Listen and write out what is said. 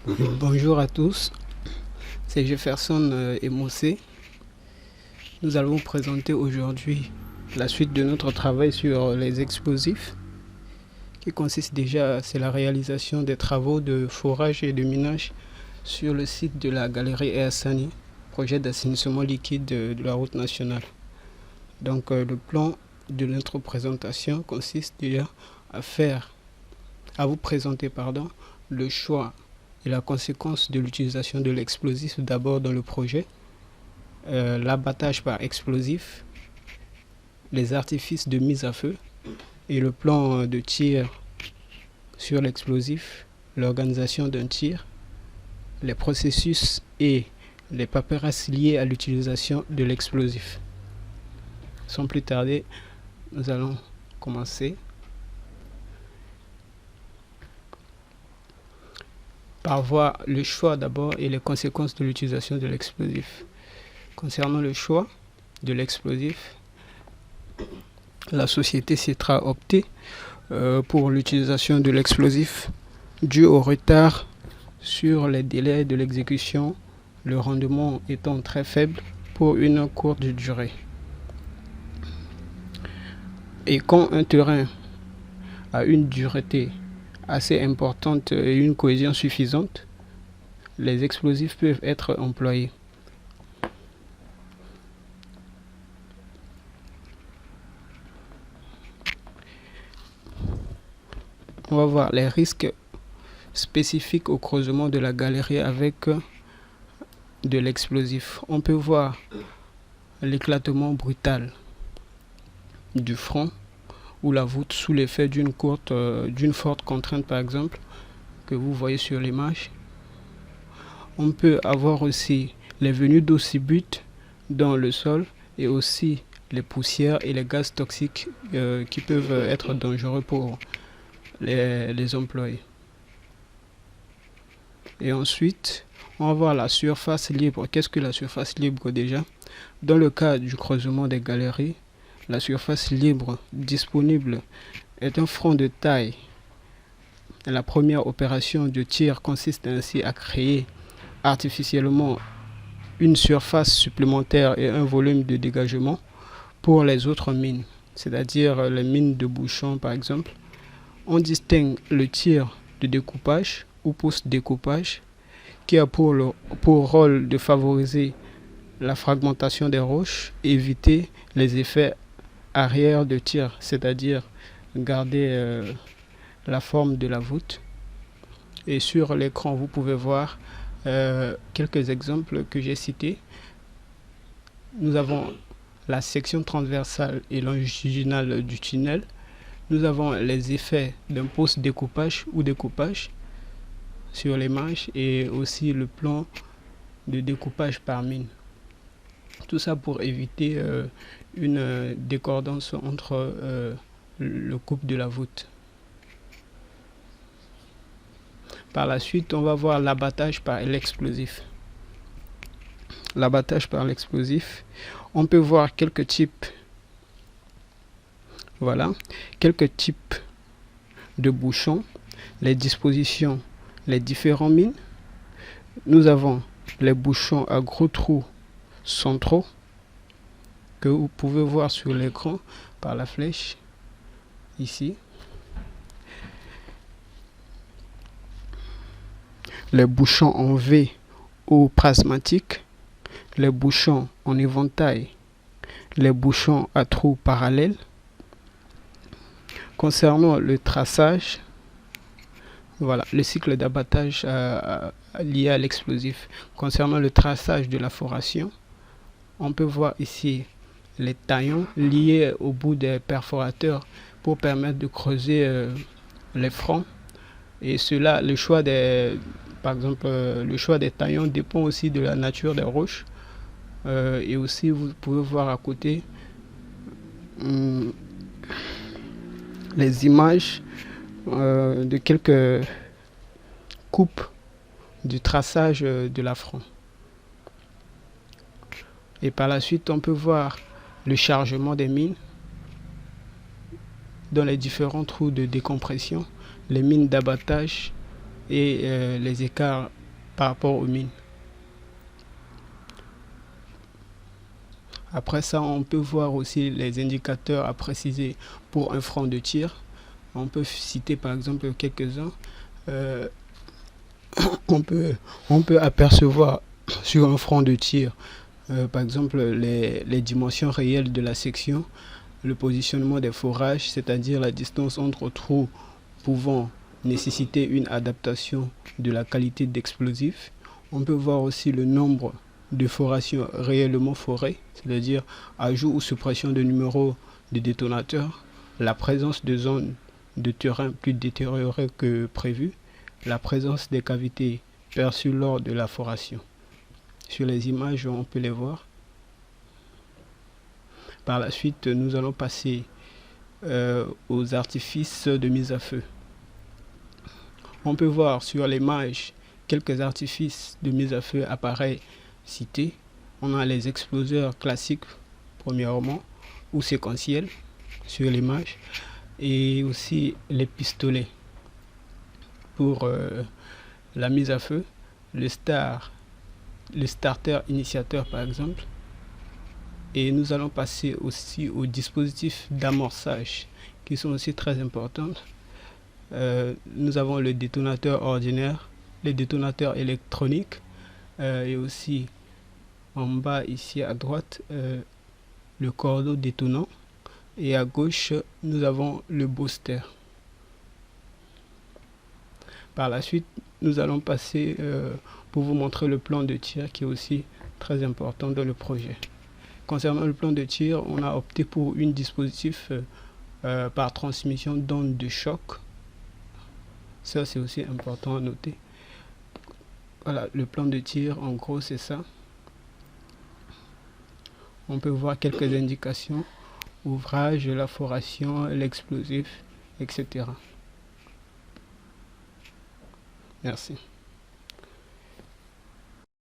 Bonjour à tous, c'est Jefferson Emossé. Nous allons vous présenter aujourd'hui la suite de notre travail sur les explosifs, qui consiste déjà, c'est la réalisation des travaux de forage et de minage sur le site de la galerie Eassani, projet d'assainissement liquide de la route nationale. Donc le plan de notre présentation consiste déjà à vous présenter le choix et la conséquence de l'utilisation de l'explosif d'abord dans le projet, l'abattage par explosif, les artifices de mise à feu et le plan de tir sur l'explosif, l'organisation d'un tir, les processus et les paperasses liées à l'utilisation de l'explosif. Sans plus tarder, nous allons commencer par voir le choix d'abord et les conséquences de l'utilisation de l'explosif. Concernant le choix de l'explosif, la société Citra a opté pour l'utilisation de l'explosif dû au retard sur les délais de l'exécution, le rendement étant très faible pour une courte durée. Et quand un terrain a une dureté assez importante et une cohésion suffisante, les explosifs peuvent être employés. On va voir les risques spécifiques au creusement de la galerie avec de l'explosif. On peut voir l'éclatement brutal du front ou la voûte sous l'effet d'une forte contrainte, par exemple, que vous voyez sur l'image. On peut avoir aussi les venues d'eau subite dans le sol et aussi les poussières et les gaz toxiques qui peuvent être dangereux pour les employés. Et ensuite, on va voir la surface libre. Qu'est-ce que la surface libre déjà? Dans le cas du creusement des galeries, la surface libre disponible est un front de taille. La première opération de tir consiste ainsi à créer artificiellement une surface supplémentaire et un volume de dégagement pour les autres mines, c'est-à-dire les mines de bouchons par exemple. On distingue le tir de découpage ou post-découpage qui a pour rôle de favoriser la fragmentation des roches et éviter les effets arrière de tir, c'est-à-dire garder la forme de la voûte. Et sur l'écran, vous pouvez voir quelques exemples que j'ai cités. Nous avons la section transversale et longitudinale du tunnel. Nous avons les effets d'un post-découpage ou découpage sur l'image et aussi le plan de découpage par mine. Tout ça pour éviter une décordance entre le coupe de la voûte. Par la suite, on va voir l'abattage par l'explosif. L'abattage par l'explosif, on peut voir quelques types. Voilà, quelques types de bouchons, les dispositions, les différents mines. Nous avons les bouchons à gros trous centraux que vous pouvez voir sur l'écran par la flèche ici. Les bouchons en V ou prismatiques, les bouchons en éventail, les bouchons à trous parallèles. Concernant le traçage, voilà le cycle d'abattage lié à l'explosif. Concernant le traçage de la foration, on peut voir ici les taillons liés au bout des perforateurs pour permettre de creuser les fronts. Et cela, par exemple, le choix des taillons dépend aussi de la nature des roches. Et aussi, vous pouvez voir à côté les images de quelques coupes du traçage de l'affront. Et par la suite, on peut voir le chargement des mines dans les différents trous de décompression, les mines d'abattage et les écarts par rapport aux mines. Après ça, on peut voir aussi les indicateurs à préciser pour un front de tir. On peut citer par exemple quelques-uns. On peut apercevoir sur un front de tir, par exemple, les dimensions réelles de la section, le positionnement des forages, c'est-à-dire la distance entre trous pouvant nécessiter une adaptation de la qualité d'explosif. On peut voir aussi le nombre de forations réellement forées, c'est-à-dire ajout ou suppression de numéros de détonateurs, la présence de zones de terrain plus détériorées que prévu, la présence des cavités perçues lors de la foration. Sur les images, on peut les voir. Par la suite, nous allons passer aux artifices de mise à feu. On peut voir sur l'image quelques artifices de mise à feu appareils cités. On a les exploseurs classiques, premièrement, ou séquentiels sur l'image, et aussi les pistolets pour la mise à feu, le starter initiateur par exemple. Et nous allons passer aussi aux dispositifs d'amorçage qui sont aussi très importants. Nous avons le détonateur ordinaire, les détonateurs électroniques et aussi en bas ici à droite le cordeau détonant, et à gauche nous avons le booster. Par la suite, nous allons passer pour vous montrer le plan de tir qui est aussi très important dans le projet. Concernant le plan de tir, on a opté pour un dispositif par transmission d'ondes de choc. Ça, c'est aussi important à noter. Voilà, le plan de tir, en gros, c'est ça. On peut voir quelques indications, ouvrage, la foration, l'explosif, etc. Merci.